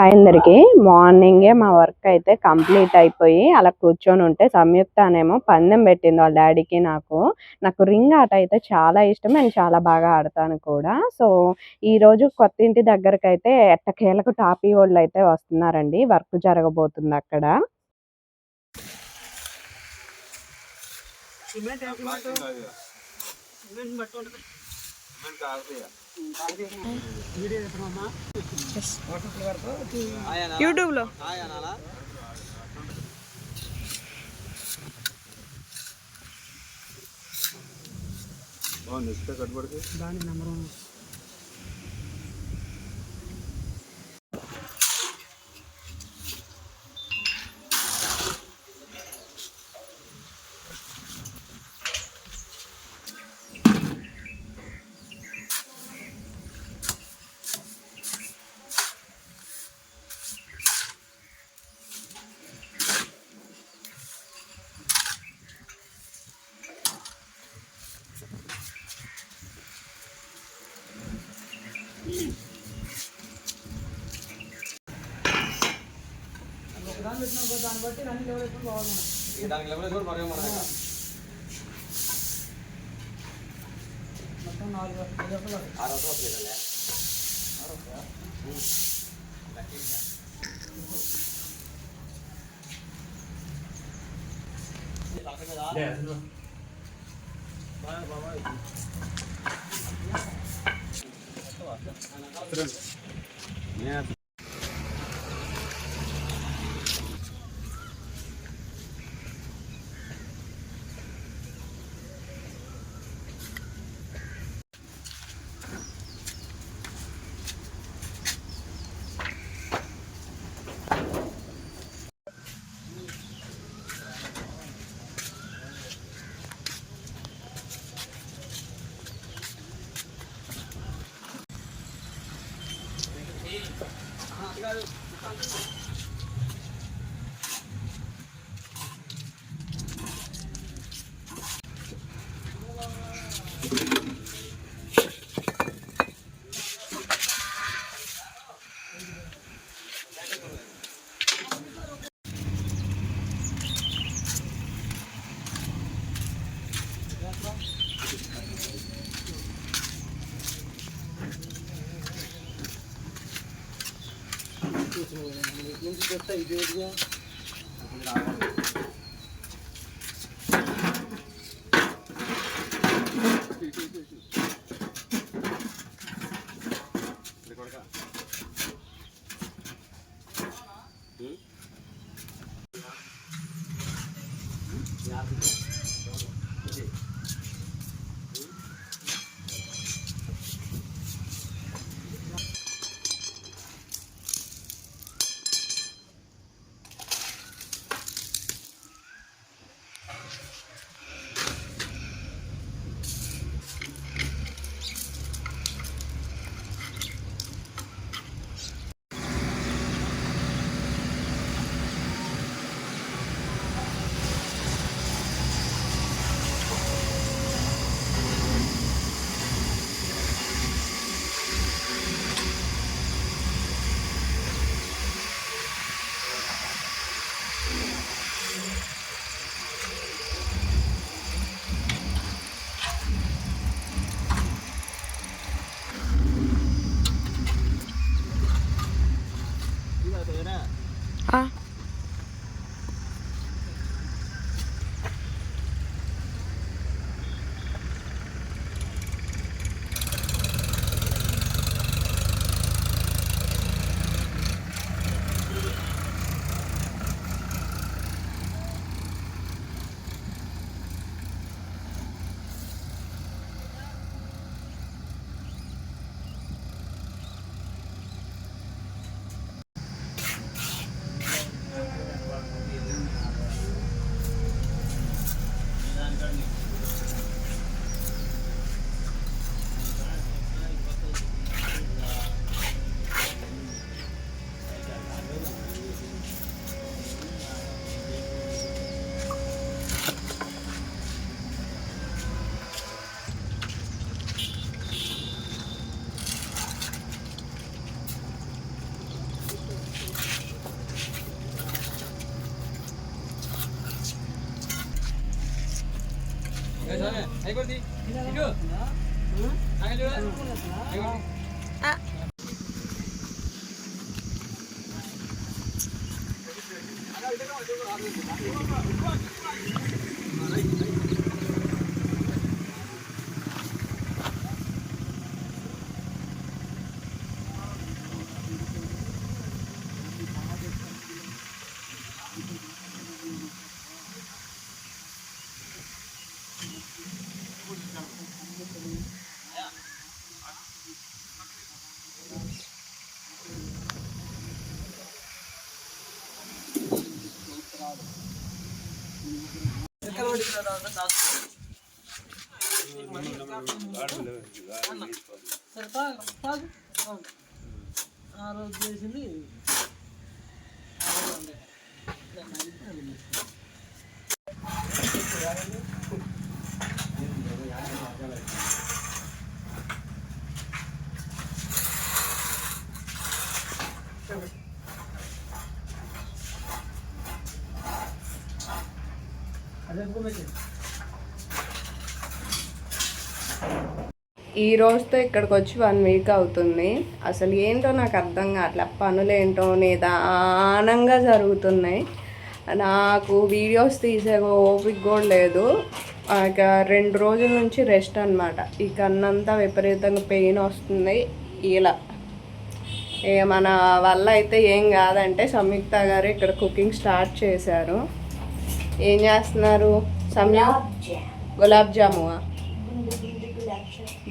అందరికి మార్నింగే మా వర్క్ అయితే కంప్లీట్ అయిపోయి అలా కూర్చొని ఉంటే సంయుక్త అనేమో పందెం పెట్టింది వాళ్ళ డాడీకి నాకు రింగ్ ఆట అయితే చాలా ఇష్టం. నేను చాలా బాగా ఆడతాను కూడా. సో ఈ రోజు కొత్త ఇంటి దగ్గరకు అయితే ఎట్టకేలకు టాపీ వాళ్ళు అయితే వస్తున్నారండి. వర్క్ జరగబోతుంది అక్కడ. యూట్యూబ్ లో దాన్ని బట్టి రన్నింగ్ లెవెల్ ఎక్కువ బాగుంది. దానికి లెవెల్ కూడా మరే మొత్తం 4 ఇదేదిగా ఈ రోజుతో ఇక్కడికి వచ్చి 1 వీక్ అవుతుంది. అసలు ఏంటో నాకు అర్థం కావట్లే, పనులేంటో నిదానంగా జరుగుతున్నాయి. నాకు వీడియోస్ తీసే ఓపిక కూడా లేదు. ఇక 2 రోజుల నుంచి రెస్ట్ అనమాట. ఈ కన్నంతా విపరీతంగా పెయిన్ వస్తుంది. ఇలా మన వల్ల అయితే ఏం కాదంటే సంయుక్త గారు ఇక్కడ కుకింగ్ స్టార్ట్ చేశారు. ఏం చేస్తున్నారు గులాబ్ జాము,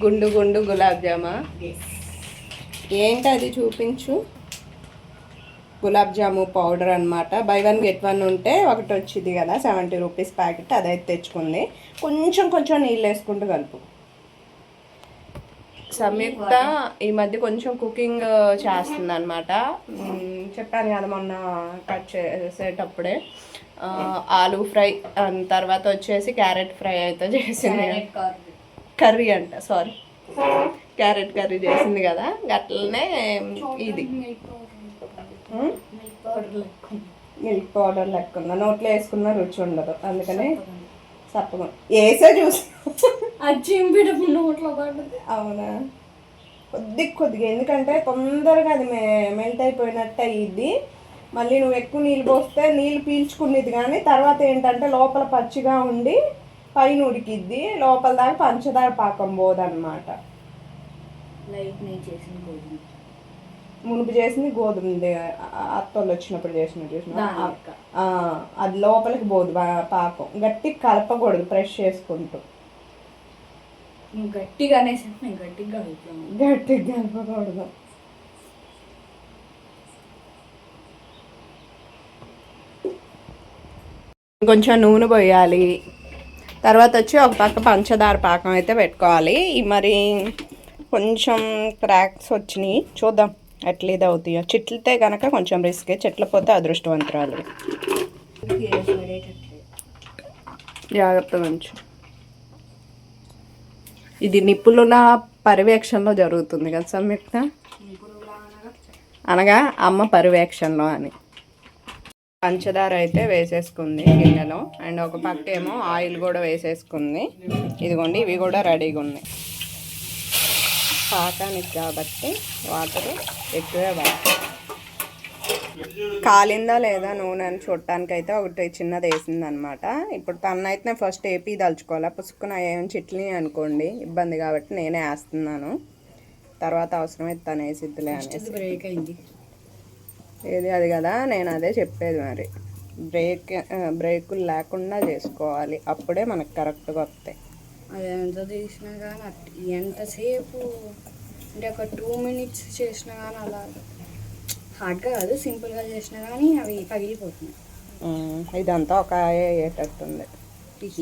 గుండు గుండు గులాబ్ జామా. ఏంటి అది చూపించు. గులాబ్ జాము పౌడర్ అనమాట. బై 1 get 1 ఉంటే ఒకటి వచ్చింది కదా, 70 రూపీస్ ప్యాకెట్. అదైతే తెచ్చుకుంది. కొంచెం నీళ్ళు వేసుకుంటూ కలుపు. సంయుక్త ఈ మధ్య కొంచెం కుకింగ్ చేస్తుంది అనమాట. చెప్పాను కదా మొన్న కట్ చేసేటప్పుడే. ఆలూ ఫ్రై, తర్వాత వచ్చేసి క్యారెట్ ఫ్రై అయితే చేసింది. కర్రీ అంట, సారీ, క్యారెట్ కర్రీ చేసింది కదా. గట్లనే ఇది మిల్క్ పౌడర్ లెక్క నోట్లో వేసుకున్న రుచి ఉండదు, అందుకని సప్పగా వేసే చూసి అవునా. కొద్దిగా ఎందుకంటే తొందరగా అది మెల్ట్ అయిపోయినట్టు అయ్యిద్ది. మళ్ళీ నువ్వు ఎక్కువ నీళ్ళు పోస్తే నీళ్ళు పీల్చుకునేది, కానీ తర్వాత ఏంటంటే లోపల పచ్చిగా ఉండి పైన ఉడికిద్ది, లోపల దాకా పంచదార పాకం పోదన్నమాట. మునుపు చేసింది గోధుమది, అత్తోళ్ళు వచ్చినప్పుడు చూసిన అది లోపలికి పోదు పాకం. గట్టిగా కలపకూడదు, ప్రెష్ చేసుకుంటూ. గట్టిగా కలపకూడదు. కొంచెం నూనె పోయాలి. తర్వాత వచ్చి ఒక పక్క పంచదార పాకం అయితే పెట్టుకోవాలి. మరి కొంచెం క్రాక్స్ వచ్చినాయి, చూద్దాం ఎట్లా ఇది అవుతాయో. చిట్లితే కనుక కొంచెం రిస్కే, చిట్లపోతే అదృష్టవంతురాలు. జాగ్రత్తగా ఉంచు. ఇది నిపుణుల పర్యవేక్షణలో జరుగుతుంది కదా సంయుక్త, అనగా అమ్మ పర్యవేక్షణలో అని. పంచదార అయితే వేసేసుకుంది గిన్నెలో, అండ్ ఒక పక్క ఏమో ఆయిల్ కూడా వేసేసుకుంది. ఇదిగోండి, ఇవి కూడా రెడీగా ఉన్నాయి. పాకానికి కాబట్టి వాటర్ ఎక్కువే పడతాయి. కాలిందా లేదా నూనె అని చూడటానికి అయితే ఒకటి చిన్నది వేసింది అనమాట. ఇప్పుడు తన అయితే నేను ఫస్ట్ ఏపీ దలుచుకోవాలి. పుసుకున ఏం చిట్లి అనుకోండి, ఇబ్బంది కాబట్టి నేనే వేస్తున్నాను. తర్వాత అవసరమైతే తను వేసిద్దిలే అనేసి. బ్రేక్ అయింది ఏది అది కదా, నేను అదే చెప్పేది. మరి బ్రేకులు లేకుండా చేసుకోవాలి, అప్పుడే మనకు కరెక్ట్గా వస్తాయి. అది ఎంత చేసినా కానీ ఎంతసేపు అంటే ఒక 2 minutes చేసినా కానీ అలా హార్డ్గా కాదు, సింపుల్గా చేసినా కానీ అవి పగిలిపోతున్నాయి. ఇదంతా ఒక అయ్యేటట్టుంది.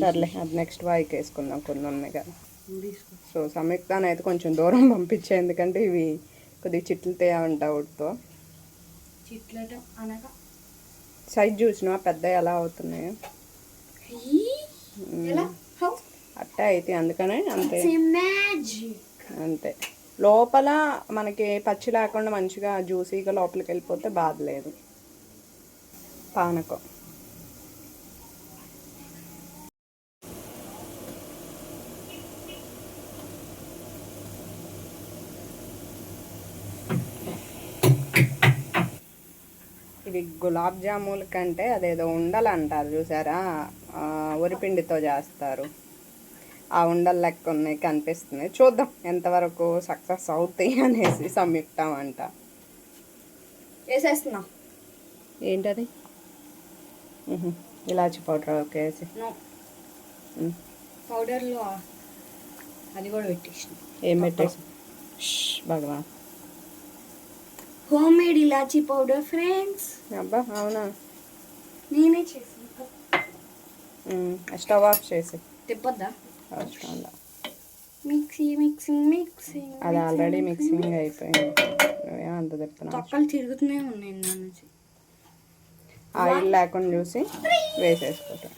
సర్లే, అది నెక్స్ట్ వాయికి వేసుకుందాం, కొన్ని ఉన్నాయి కదా. సో సంయుక్తాన్ని అయితే కొంచెం దూరం పంపించే, ఎందుకంటే ఇవి కొద్దిగా చిట్లుతే ఉంటా ఉడితో. సైజ్ చూసినా పెద్ద ఎలా అవుతున్నాయో అట్టే అయితే, అందుకనే అంతే. లోపల మనకి పచ్చి లేకుండా మంచిగా జ్యూసీగా లోపలికి వెళ్ళిపోతే బాధలేదు. పానకం ఇవి గులాబ్ జాముల కంటే అదేదో ఉండలు అంటారు చూసారా, వరిపిండితో చేస్తారు. ఆ ఉండలు లెక్క ఉన్నాయి, కనిపిస్తున్నాయి. చూద్దాం ఎంతవరకు సక్సెస్ అవుతాయి అనేసి సంయుక్తం అంట. వేసేస్తున్నా. ఏంటది? ఇలాచి పౌడర్ ఓకే వేసి పౌడర్లో అది కూడా పెట్టేసి. ఏం పెట్టేసి? భగవాన్, హోమ్ మేడ్ ఇలాచీ పౌడర్ ఫ్రెండ్స్. అబ్బా అవునా? నేనే చేసాను. స్టవ్ ఆఫ్ చేసి తిప్పొద్దా? అవసరం మిక్సింగ్. అది ఆల్రెడీ మిక్సింగ్ అయిపోయింది. నువ్వేమంత చెప్తున్నావు? తొక్కలు తిరుగుతూనే ఉన్నాయి నా నుంచి. ఆయిల్ లేకుండా చూసి వేసేసుకోవటం.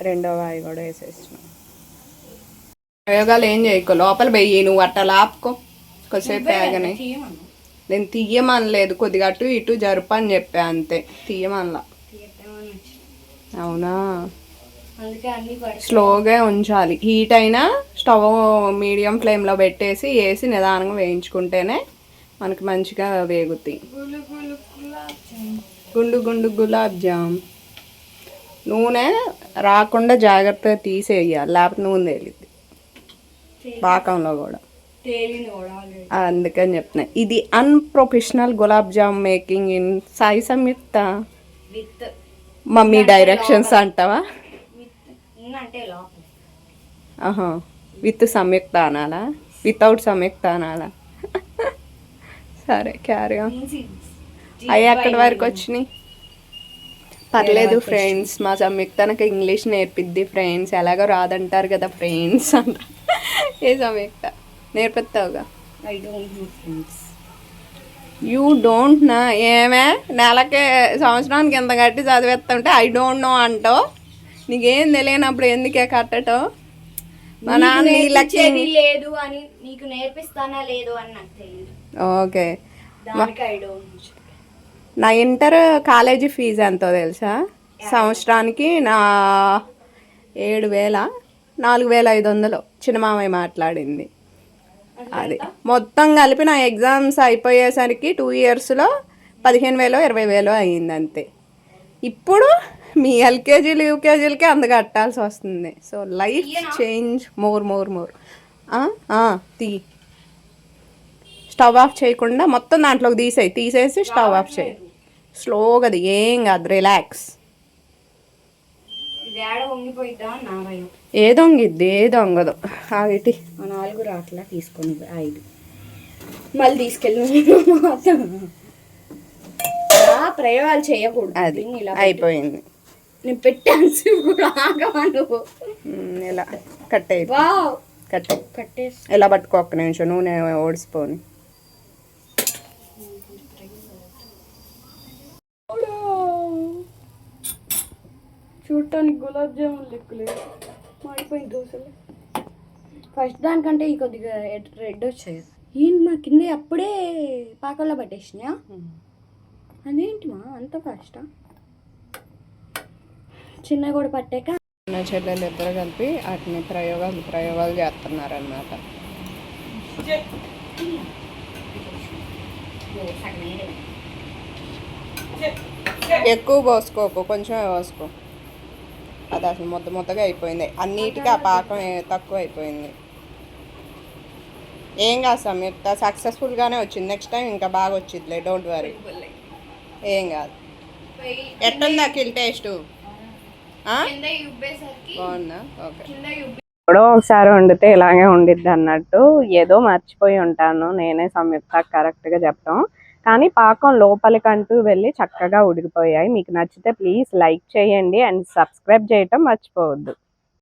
రెండో వాయి కూడా వేసేసినాం. ప్రయోగాలు ఏం చేయకో, లోపల వెయ్యి. నువ్వు అట్ట లాపుకో కొద్దిసేపు ఆగని. నేను తీయమనలేదు, కొద్దిగా అటు ఇటు జరుపు అని చెప్పా అంతే, తీయమనలా. అవునా? స్లోగా ఉంచాలి. హీట్ అయినా స్టవ్ మీడియం ఫ్లేమ్లో పెట్టేసి వేసి నిదానంగా వేయించుకుంటేనే మనకి మంచిగా వేగుతాయి. గుండు గుండు గులాబ్ జామ్. నూనె రాకుండా జాగ్రత్తగా తీసేయాలి, లేకపోతే నూనె తేలిద్ది పాకంలో కూడా. అందుకని చెప్తున్నా, ఇది unprofessional gulab jam making in Sai Samyuktha. Mummy directions అంటావా? విత్ సంయుక్త అనాలా, వితౌట్ సంయుక్త అనాలా? సరే క్యారీ ఆన్. అవి అక్కడి వరకు వచ్చినాయి. పర్లేదు ఫ్రెండ్స్, మా సంయుక్త నాకు ఇంగ్లీష్ నేర్పిద్ది ఫ్రెండ్స్. ఎలాగో రాదంటారు కదా ఫ్రెండ్స్ అంట. ఏ సంయుక్త నేర్పిస్తావుగా? యూ డోంట్ నా? ఏమే నెలకే సంవత్సరానికి ఎంత కట్టి చదివేస్తుంటే ఐ డోంట్ నో అంటావు. నీకేం తెలియనప్పుడు ఎందుకే కట్టటం? మా నాన్న లేదు అని నీకు నేర్పిస్తానా లేదు అని నాకు తెలియదు. ఓకే. నా ఇంటర్ కాలేజీ ఫీజు ఎంతో తెలుసా? సంవత్సరానికి నా 7,000, 4,500 చిన్నమామయ్య మాట్లాడింది. అది మొత్తం కలిపి నా ఎగ్జామ్స్ అయిపోయేసరికి 2 ఇయర్స్లో 15,000, 20,000 అయ్యింది అంతే. ఇప్పుడు మీ ఎల్కేజీలు యూకేజీలకే అంత కట్టాల్సి వస్తుంది. So life change more. తీ. స్టవ్ ఆఫ్ చేయకుండా మొత్తం దాంట్లోకి తీసేసి స్టవ్ ఆఫ్ చేయి. స్లోగా, అది ఏం కాదు, రిలాక్స్. ఏ దొంగిద్ది, ఏ దొంగదు. ఆగిటి 4 రాట్లా తీసుకొని 5 మళ్ళీ తీసుకెళ్ళి ప్రయోగాలు చేయకూడదు. అది అయిపోయింది. నేను పెట్టాను కూడా నువ్వు ఇలా కట్టేసి ఇలా పట్టుకో. ఒక్క నిమిషం, నూనె ఓడిసిపోని. చూడటానికి గులాబ్ జామున్ లెక్కలేదు, మాడిపోయింది దోశలు. ఫస్ట్ దానికంటే ఈ కొద్దిగా రెడ్ వచ్చాయి. ఏంటి మా కింద అప్పుడే పాకంలో పట్టేసినాయా? అదేంటి మా అంత ఫస్టా? చిన్న కూడా పట్టాక చిన్న చెల్లెలు ఇద్దరు కలిపి వాటిని ప్రయోగాలు చేస్తున్నారన్నమాట. ఎక్కువ పోసుకోకు, కొంచెమే పోసుకో. అది అసలు మొత్తగా అయిపోయింది. అన్నిటికీ ఆ పాకం తక్కువ అయిపోయింది. ఏం కాదు సంయుక్త, సక్సెస్ఫుల్గానే వచ్చింది. నెక్స్ట్ టైం ఇంకా బాగా వచ్చిందిలే, డోంట్ వరీ. ఏం కాదు. ఎట్లుందా కిల్ టేస్ట్? బాగుందా? ఓకే. ఎప్పుడో ఒకసారి వండితే ఇలాగే ఉండిద్ది అన్నట్టు. ఏదో మర్చిపోయి ఉంటాను నేనే సంయుక్త కరెక్ట్గా చెప్తాం. కానీ పాకం లోపలికంటూ వెళ్ళి చక్కగా ఉడికిపోయాయి. మీకు నచ్చితే ప్లీజ్ లైక్ చేయండి అండ్ సబ్స్క్రైబ్ చేయటం మర్చిపోవద్దు.